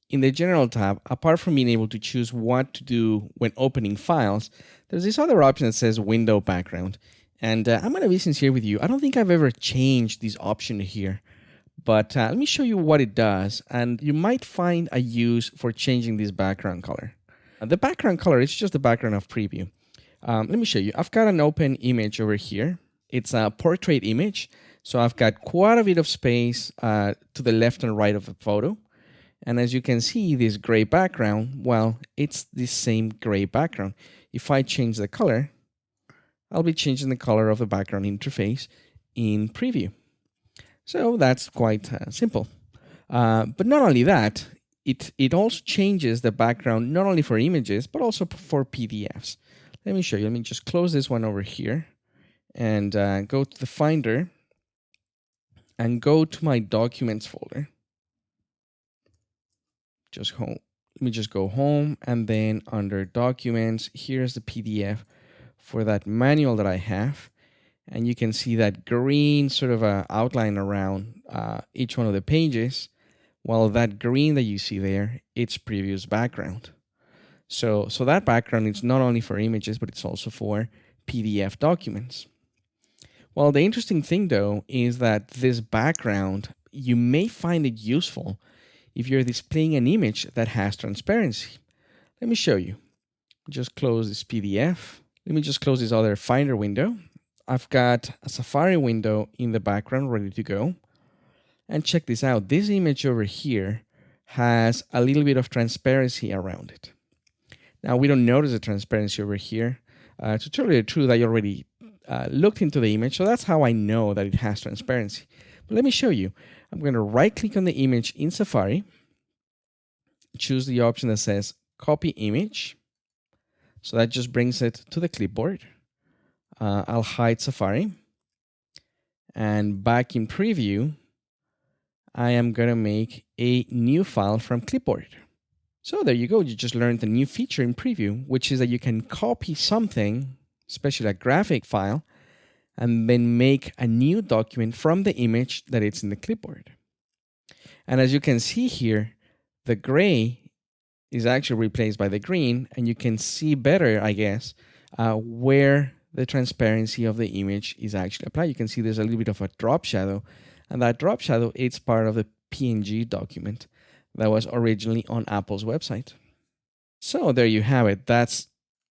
in the General tab, apart from being able to choose what to do when opening files, there's this other option that says Window Background. And I'm going to be sincere with you. I don't think I've ever changed this option here. But let me show you what it does. And you might find a use for changing this background color. The background color is just the background of preview. Let me show you. I've got an open image over here. It's a portrait image. So I've got quite a bit of space to the left and right of the photo. And as you can see, this gray background, well, it's the same gray background. If I change the color, I'll be changing the color of the background interface in preview. So that's quite simple. But not only that, it also changes the background not only for images, but also for PDFs. Let me show you. Let me just close this one over here and go to the Finder and go to my Documents folder. Let me just go home, and then under Documents, here's the PDF for that manual that I have. And you can see that green sort of outline around each one of the pages. Well, that green that you see there, it's previous background. So that background is not only for images, but it's also for PDF documents. Well, the interesting thing, though, is that this background, you may find it useful if you're displaying an image that has transparency. Let me show you. Just close this PDF. Let me just close this other Finder window. I've got a Safari window in the background ready to go. And check this out. This image over here has a little bit of transparency around it. Now, we don't notice the transparency over here. To tell you the truth, I already looked into the image, so that's how I know that it has transparency. But let me show you. I'm going to right-click on the image in Safari, choose the option that says Copy Image. So that just brings it to the clipboard. I'll hide Safari. And back in Preview, I am going to make a new file from Clipboard. So there you go. You just learned a new feature in Preview, which is that you can copy something, especially a graphic file, and then make a new document from the image that it's in the clipboard. And as you can see here, the gray is actually replaced by the green, and you can see better, I guess, where the transparency of the image is actually applied. You can see there's a little bit of a drop shadow, and that drop shadow is part of the PNG document that was originally on Apple's website. So there you have it.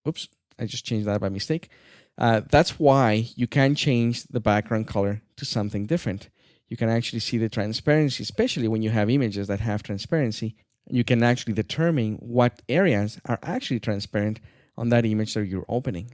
Oops, I just changed that by mistake. That's why you can change the background color to something different. You can actually see the transparency, especially when you have images that have transparency. You can actually determine what areas are actually transparent on that image that you're opening.